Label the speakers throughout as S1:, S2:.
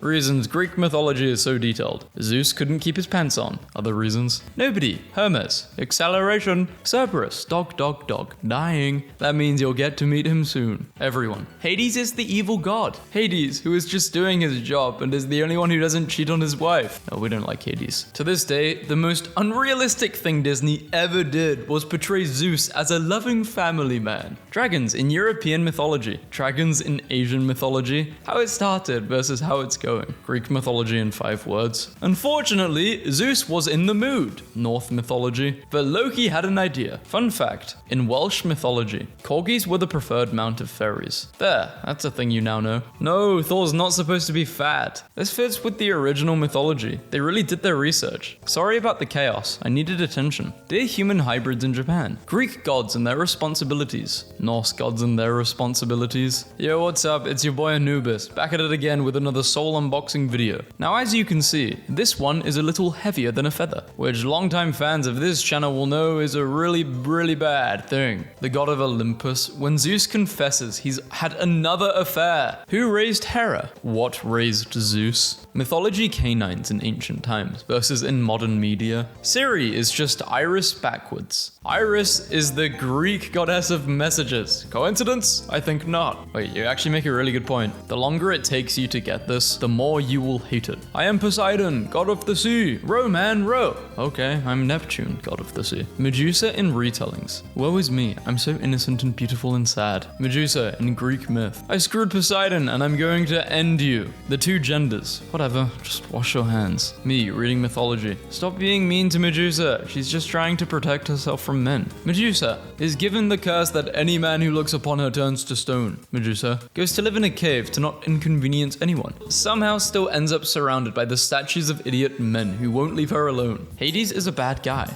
S1: Reasons Greek mythology is so detailed. Zeus couldn't keep his pants on. Other reasons. Nobody. Hermes. Acceleration. Cerberus. Dog, dog, dog. Dying. That means you'll get to meet him soon. Everyone. Hades is the evil god. Hades, who is just doing his job and is the only one who doesn't cheat on his wife. No, we don't like Hades. To this day, the most unrealistic thing Disney ever did was portray Zeus as a loving family man. Dragons in European mythology. Dragons in Asian mythology. How it started versus how it's going. Greek mythology in 5 words. Unfortunately, Zeus was in the mood. Norse mythology. But Loki had an idea. Fun fact, in Welsh mythology, corgis were the preferred mount of fairies. There, that's a thing you now know. No, Thor's not supposed to be fat. This fits with the original mythology. They really did their research. Sorry about the chaos, I needed attention. Dear human hybrids in Japan. Greek gods and their responsibilities. Norse gods and their responsibilities. Yo, what's up? It's your boy Anubis, back at it again with another soul unboxing video. Now as you can see, this one is a little heavier than a feather, which longtime fans of this channel will know is a really bad thing. The god of Olympus, when Zeus confesses he's had another affair. Who raised Hera? What raised Zeus? Mythology canines in ancient times versus in modern media. Siri is just Iris backwards. Iris is the Greek goddess of messages. Coincidence? I think not. Wait, you actually make a really good point. The longer it takes you to get this, the more you will hate it. I am Poseidon, god of the sea. Row, man, row. Okay, I'm Neptune, god of the sea. Medusa in retellings. Woe is me, I'm so innocent and beautiful and sad. Medusa in Greek myth. I screwed Poseidon and I'm going to end you. The 2 genders. Whatever, just wash your hands. Me, reading mythology. Stop being mean to Medusa. She's just trying to protect herself from men. Medusa is given the curse that any man who looks upon her turns to stone. Medusa goes to live in a cave to not inconvenience anyone. Somehow still ends up surrounded by the statues of idiot men who won't leave her alone. Hades is a bad guy.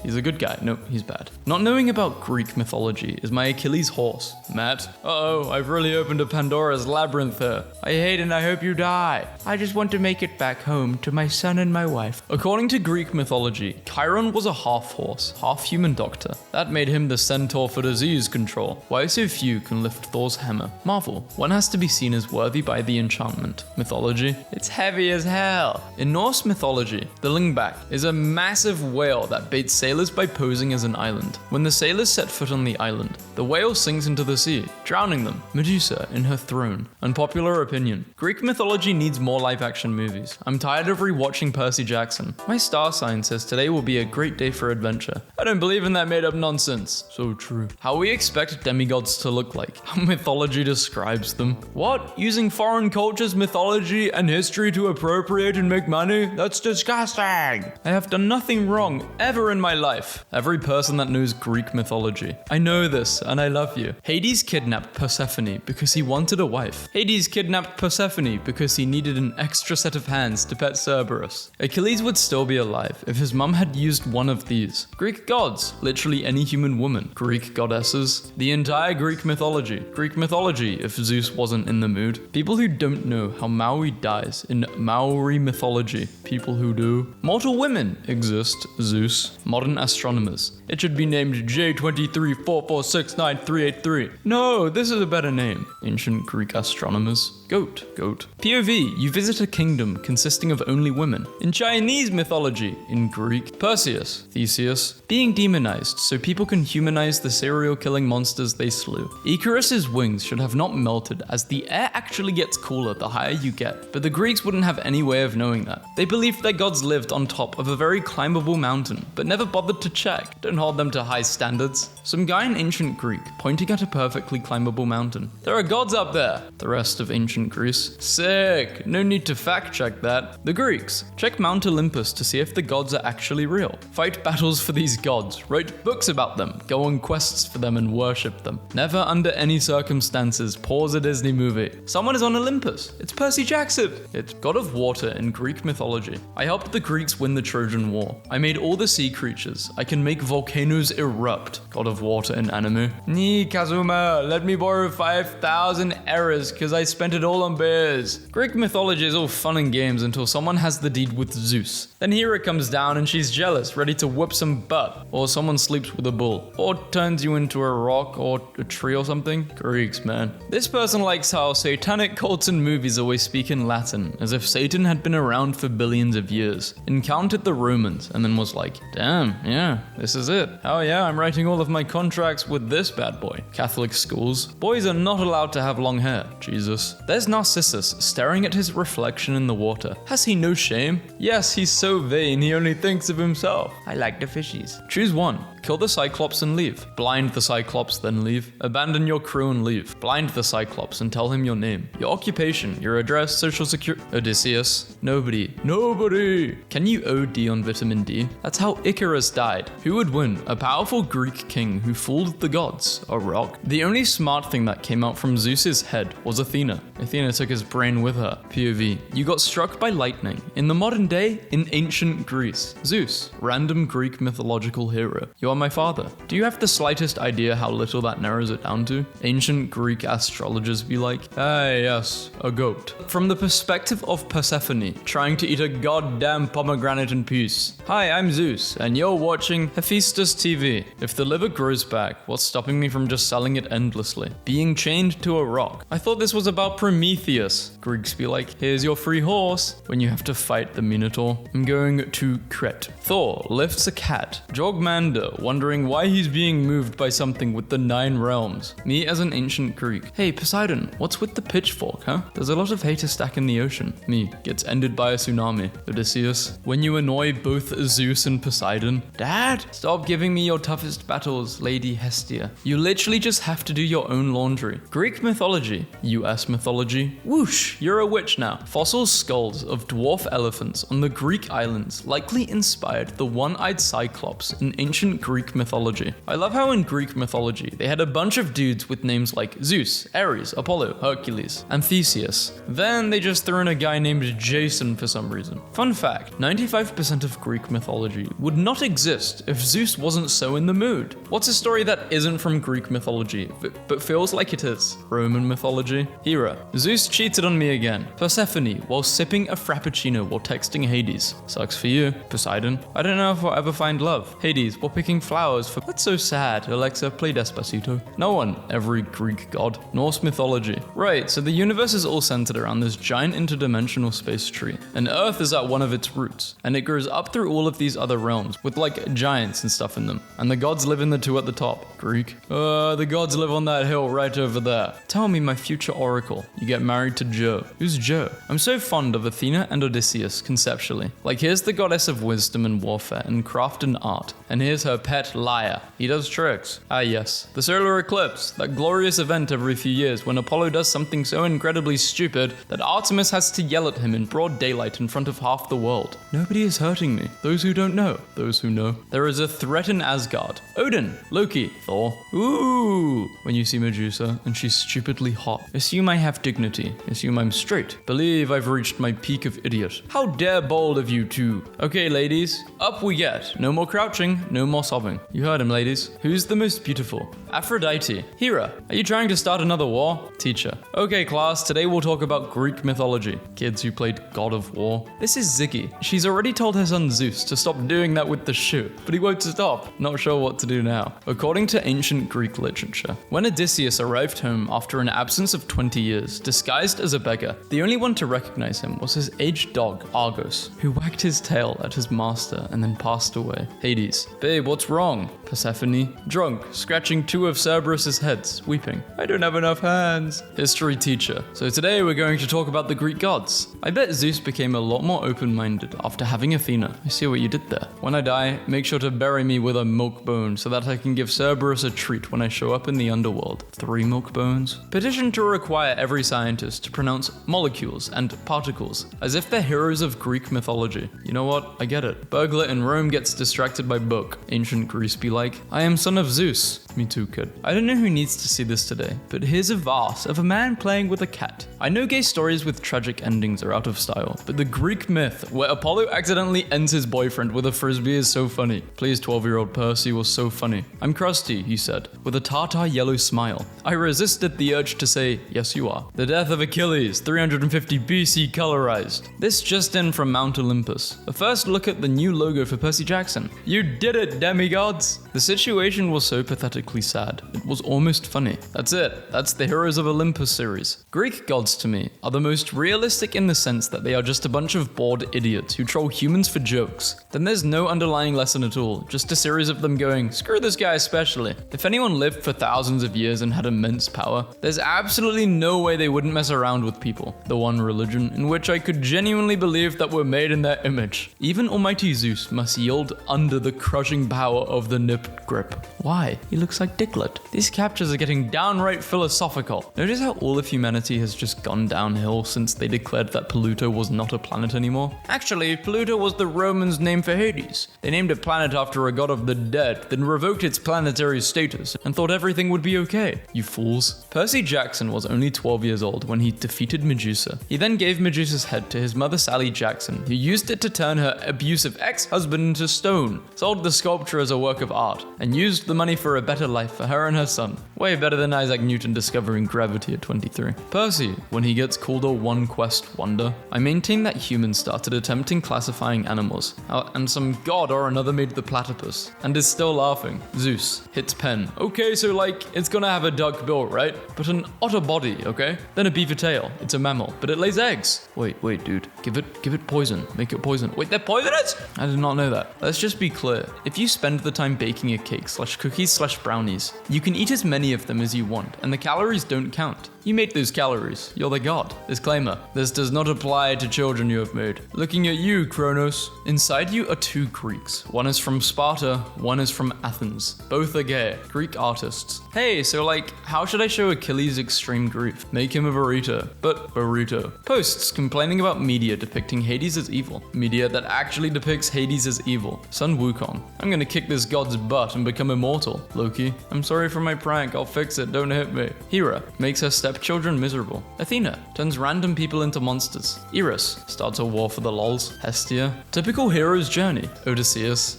S1: He's a good guy. No, he's bad. Not knowing about Greek mythology is my Achilles horse. Matt? Uh-oh, I've really opened a Pandora's labyrinth here. I hate and I hope you die. I just want to make it back home to my son and my wife. According to Greek mythology, Chiron was a half-horse, half-human doctor. That made him the centaur for disease control. Why so few can lift Thor's hammer? Marvel. One has to be seen as worthy by the enchantment. Mythology? It's heavy as hell. In Norse mythology, the Lingback is a massive whale that baits sailors by posing as an island. When the sailors set foot on the island, the whale sinks into the sea, drowning them. Medusa in her throne. Unpopular opinion. Greek mythology needs more live-action movies. I'm tired of rewatching Percy Jackson. My star sign says today will be a great day for adventure. I don't believe in that made-up nonsense. So true. How we expect demigods to look like. How mythology describes them. What? Using foreign cultures, mythology, and history to appropriate and make money? That's disgusting. I have done nothing wrong ever in my life. Every person that knows Greek mythology. I know this, and I love you. Hades kidnapped Persephone because he wanted a wife. Hades kidnapped Persephone because he needed an extra set of hands to pet Cerberus. Achilles would still be alive if his mum had used one of these. Greek gods, literally any human woman. Greek goddesses, the entire Greek mythology. Greek mythology if Zeus wasn't in the mood. People who don't know how Maui dies in Maori mythology. People who do. Mortal women exist, Zeus. Modern astronomers. It should be named J23446938. No, this is a better name. Ancient Greek astronomers. Goat. POV, you visit a kingdom consisting of only women. In Chinese mythology, in Greek, Perseus, Theseus, being demonized so people can humanize the serial killing monsters they slew. Icarus's wings should have not melted as the air actually gets cooler the higher you get, but the Greeks wouldn't have any way of knowing that. They believed their gods lived on top of a very climbable mountain, but never bothered to check. Don't hold them to high standards. Some guy in ancient Greek pointing at a perfectly climbable mountain. There are gods up there. The rest of ancient Greece. Sick. No need to fact check that. The Greeks. Check Mount Olympus to see if the gods are actually real. Fight battles for these gods. Write books about them. Go on quests for them and worship them. Never under any circumstances pause a Disney movie. Someone is on Olympus. It's Percy Jackson. It's god of water in Greek mythology. I helped the Greeks win the Trojan War. I made all the sea creatures. I can make volcanoes erupt. God of water in anime. Nee, Kazuma, let me borrow 5,000 errors because I spent it all on beers. Greek mythology is all fun and games until someone has the deed with Zeus. Then Hera comes down and she's jealous, ready to whip some butt. Or someone sleeps with a bull. Or turns you into a rock or a tree or something. Greeks, man. This person likes how satanic cults and movies always speak in Latin, as if Satan had been around for billions of years, encountered the Romans, and then was like, damn, yeah, this is it. Oh yeah, I'm writing all of my contracts with this bad boy. Catholic schools. Boys are not allowed to have long hair. Jesus. There's Narcissus, staring at his reflection in the water. Has he no shame? Yes, he's so vain, he only thinks of himself. I like the fishies. Choose one. Kill the Cyclops and leave. Blind the Cyclops, then leave. Abandon your crew and leave. Blind the Cyclops and tell him your name. Your occupation, your address, social security. Odysseus. Nobody. Nobody! Can you OD on vitamin D? That's how Icarus died. Who would win? A powerful Greek king who fooled the gods. A rock. The only smart thing that came out from Zeus's head was Athena. Athena took his brain with her. POV. You got struck by lightning. In the modern day, in ancient Greece. Zeus. Random Greek mythological hero. You are my father. Do you have the slightest idea how little that narrows it down to? Ancient Greek astrologers be like, yes, a goat. From the perspective of Persephone, trying to eat a goddamn pomegranate in peace. Hi, I'm Zeus, and you're watching Hephaestus TV. If the liver grows back, what's stopping me from just selling it endlessly? Being chained to a rock. I thought this was about Prometheus. Greeks be like, here's your free horse, when you have to fight the Minotaur. I'm going to Crete. Thor lifts a cat. Jogmander, wondering why he's being moved by something with the 9 realms. Me as an ancient Greek. Hey, Poseidon, what's with the pitchfork, huh? There's a lot of hate to stack in the ocean. Me, gets ended by a tsunami. Odysseus, when you annoy both Zeus and Poseidon. Dad, stop giving me your toughest battles, Lady Hestia. You literally just have to do your own laundry. Greek mythology. US mythology. Whoosh, you're a witch now. Fossil skulls of dwarf elephants on the Greek islands likely inspired the one-eyed Cyclops in ancient Greek mythology. I love how in Greek mythology, they had a bunch of dudes with names like Zeus, Ares, Apollo, Hercules, and Theseus. Then they just threw in a guy named Jason for some reason. Fun fact, 95% of Greek mythology would not exist if Zeus wasn't so in the mood. What's a story that isn't from Greek mythology, but feels like it is? Roman mythology. Hera. Zeus cheated on me again. Persephone, while sipping a frappuccino while texting Hades. Sucks for you. Poseidon. I don't know if I'll ever find love. Hades, while picking flowers for— That's so sad. Alexa, play Despacito. No one. Every Greek god. Norse mythology. Right, so the universe is all centered around this giant interdimensional space tree, and Earth is at one of its roots, and it grows up through all of these other realms, with like giants and stuff in them, and the gods live in the 2 at the top. Greek. The gods live on that hill right over there. Tell me, my future oracle, you get married to Joe. Who's Joe? I'm so fond of Athena and Odysseus conceptually. Like, here's the goddess of wisdom and warfare and craft and art, and here's her pet liar. He does tricks. Ah yes, the solar eclipse, that glorious event every few years when Apollo does something so incredibly stupid that Artemis has to yell at him in broad daylight in front of half the world. Nobody is hurting me. Those who don't know. Those who know. There is a threat in Asgard. Odin, Loki, Thor. Ooh! When you see Medusa and she's stupidly hot, assume I have dignity. Assume I'm straight. Believe I've reached my peak of idiot. How dare bold of you two. Okay, ladies, up we get. No more crouching, no more sobbing. You heard him, ladies. Who's the most beautiful? Aphrodite. Hera, are you trying to start another war? Teacher. Okay, class, today we'll talk about Greek mythology. Kids who played God of War. This is Ziggy. She's already told her son Zeus to stop doing that with the shoe, but he won't stop. Not sure what to do now. According to ancient Greek literature, when Odysseus arrived home after an absence of 20 years, disguised as a beggar, the only one to recognize him was his aged dog, Argos, who wagged his tail at his master and then passed away. Hades. Babe, what's wrong? Persephone. Drunk, scratching 2 of Cerberus's heads, weeping. I don't have enough hands. History teacher. So today we're going to talk about the Greek gods. I bet Zeus became a lot more open-minded after having Athena. I see what you did there. When I die, make sure to bury me with a milk bone so that I can give Cerberus a treat when I show up in the underworld. 3 milk bones. Petition to require every scientist to pronounce molecules and particles as if they're heroes of Greek mythology. You know what? I get it. Burglar in Rome gets distracted by book. Ancient ancient Greece be like? I am son of Zeus. Me too, kid. I don't know who needs to see this today, but here's a vase of a man playing with a cat. I know gay stories with tragic endings are out of style, but the Greek myth where Apollo accidentally ends his boyfriend with a frisbee is so funny. Please, 12-year-old Percy was so funny. I'm crusty, he said, with a tartar yellow smile. I resisted the urge to say, yes you are. The death of Achilles, 350 BC colorized. This just in from Mount Olympus. A first look at the new logo for Percy Jackson. You did it, demigods! The situation was so pathetically sad. It was almost funny. That's it. That's the Heroes of Olympus series. Greek gods to me are the most realistic in the sense that they are just a bunch of bored idiots who troll humans for jokes. Then there's no underlying lesson at all, just a series of them going, screw this guy especially. If anyone lived for thousands of years and had immense power, there's absolutely no way they wouldn't mess around with people. The one religion in which I could genuinely believe that we're made in their image. Even almighty Zeus must yield under the crushing power of the nipped grip. Why? He looks like Diglett. These captures are getting downright philosophical. Notice how all of humanity has just gone downhill since they declared that Pluto was not a planet anymore? Actually, Pluto was the Romans' name for Hades. They named a planet after a god of the dead, then revoked its planetary status and thought everything would be okay. You fools. Percy Jackson was only 12 years old when he defeated Medusa. He then gave Medusa's head to his mother Sally Jackson, who used it to turn her abusive ex-husband into stone, sold the sculpture as a work of art, and used the money for a better life for her and her son. Way better than Isaac Newton discovering gravity at 23. Percy, when he gets called a one-quest wonder, I maintain that humans started attempting classifying animals, and some god or another made the platypus, and is still laughing. Zeus hits pen. Okay, so like, it's gonna have a duck bill, right? But an otter body, okay? Then a beaver tail. It's a mammal, but it lays eggs. Wait, dude. Give it poison. Make it poison. Wait, they're poisonous? I did not know that. Let's just be clear. If you spend the time baking a cake / cookies / brownies, you can eat as many of them as you want, and the calories don't count. You made those calories. You're the god. Disclaimer. This does not apply to children you have made. Looking at you, Kronos. Inside you are two Greeks. One is from Sparta, one is from Athens. Both are gay. Greek artists. Hey, so like, how should I show Achilles extreme grief? Make him a burrito. But burrito. Posts complaining about media depicting Hades as evil. Media that actually depicts Hades as evil. Sun Wukong. I'm gonna kick this god's butt and become immortal. Loki. I'm sorry for my prank. I'll fix it. Don't hit me. Hera. Makes her stepchildren miserable. Athena. Turns random people into monsters. Eris. Starts a war for the lols. Hestia. Typical hero's journey. Odysseus.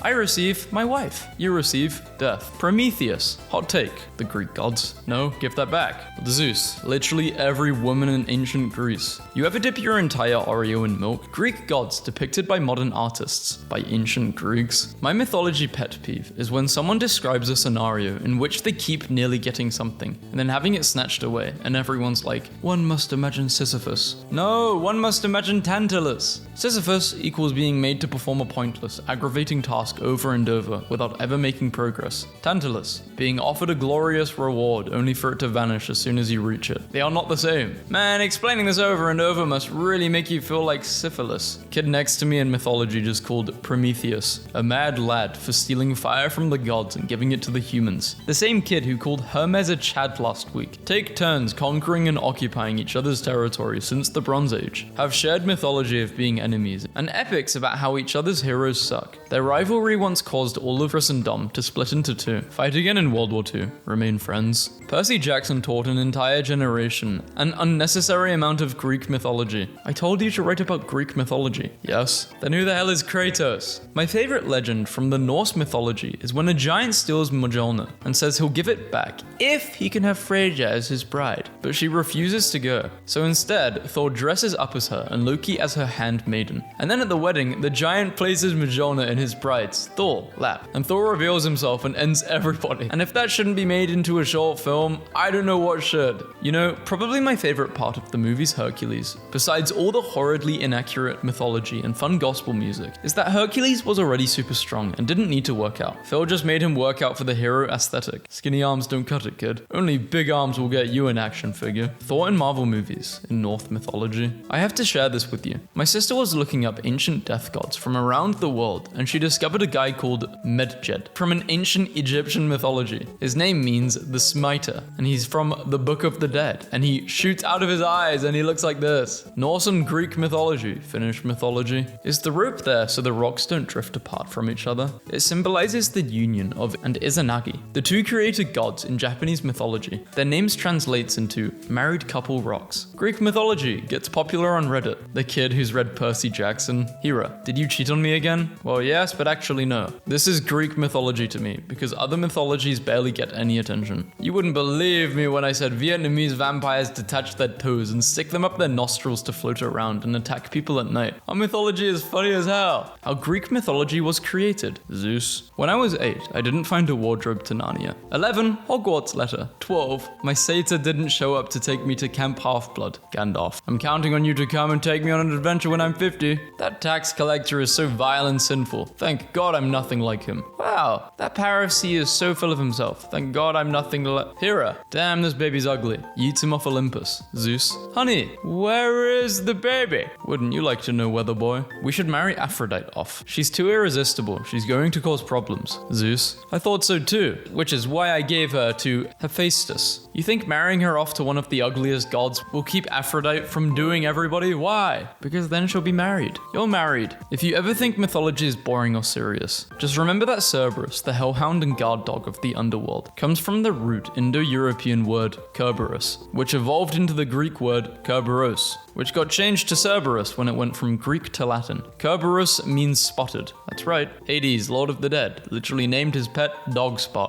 S1: I receive my wife. You receive death. Prometheus. Hot take. The Greek gods. No, give that back. Zeus. Literally every woman in ancient Greece. You ever dip your entire Oreo in milk? Greek gods depicted by modern artists. By ancient Greeks. My mythology pet peeve is when someone describes a scenario in which they keep nearly getting something and then having it snatched away, and everyone's like, one must imagine Sisyphus. No, one must imagine Tantalus. Sisyphus equals being made to perform a pointless, aggravating task over and over without ever making progress. Tantalus, being offered a glorious reward only for it to vanish as soon as you reach it. They are not the same. Man, explaining this over and over must really make you feel like syphilis. Kid next to me in mythology just called Prometheus, a mad lad for stealing fire from the gods and giving it to the humans. The same kid who called Hermes a Chad last week. Take turns conquering and occupying each other's territory since the Bronze Age. Have shared mythology of being enemies, and epics about how each other's heroes suck. Their rivalry once caused all of Christendom to split into two. Fight again in World War II. Remain friends. Percy Jackson taught an entire generation an unnecessary amount of Greek mythology. I told you to write about Greek mythology. Yes? Then who the hell is Kratos? My favorite legend from the Norse mythology is when a giant steals Mjolnir and says he'll give it back if he can have Freyja as his bride, but she refuses to go. So instead, Thor dresses up as her and Loki as her handmaiden. And then at the wedding, the giant places Mjolnir in his bride's, Thor, lap, and Thor reveals himself and ends everybody. And if that shouldn't be made into a short film, I don't know what should. You know, probably my favorite part of the movie's Hercules, besides all the horridly inaccurate mythology and fun gospel music, is that Hercules was already super strong and didn't need to work out. Phil just made him work out for the hero aesthetic. Skinny arms don't cut it, kid. Only big arms will get you an action figure. Thor in Marvel movies, in Norse mythology. I have to share this with you. My sister was looking up ancient death gods from around the world, and she discovered discovered a guy called Medjed from an ancient Egyptian mythology. His name means the smiter, and he's from the Book of the Dead, and he shoots out of his eyes and he looks like this. Norse and Greek mythology, Finnish mythology. Is the rope there so the rocks don't drift apart from each other? It symbolizes the union of and Izanagi, the two created gods in Japanese mythology. Their names translates into married couple rocks. Greek mythology gets popular on Reddit. The kid who's read Percy Jackson. Hira, did you cheat on me again? Well, yes, but actually no. This is Greek mythology to me, because other mythologies barely get any attention. You wouldn't believe me when I said Vietnamese vampires detach their toes and stick them up their nostrils to float around and attack people at night. Our mythology is funny as hell. How Greek mythology was created. Zeus. When I was 8, I didn't find a wardrobe to Narnia. 11, Hogwarts letter. 12, my satyr didn't show up to take me to Camp Half-Blood. Gandalf. I'm counting on you to come and take me on an adventure when I'm 50. That tax collector is so vile and sinful. Thank God I'm nothing like him. Wow, that Pharisee is so full of himself. Thank God I'm nothing like Hera. Damn, this baby's ugly. Yeets him off Olympus. Zeus. Honey, where is the baby? Wouldn't you like to know, weather boy? We should marry Aphrodite off. She's too irresistible. She's going to cause problems. Zeus. I thought so too, which is why I gave her to Hephaestus. You think marrying her off to one of the ugliest gods will keep Aphrodite from doing everybody? Why? Because then she'll be married. You're married. If you ever think mythology is boring or serious, just remember that Cerberus, the hellhound and guard dog of the underworld, comes from the root Indo-European word Cerberus, which evolved into the Greek word Cerberos, which got changed to Cerberus when it went from Greek to Latin. Cerberus means spotted. That's right. Hades, Lord of the Dead, literally named his pet Dog Spot.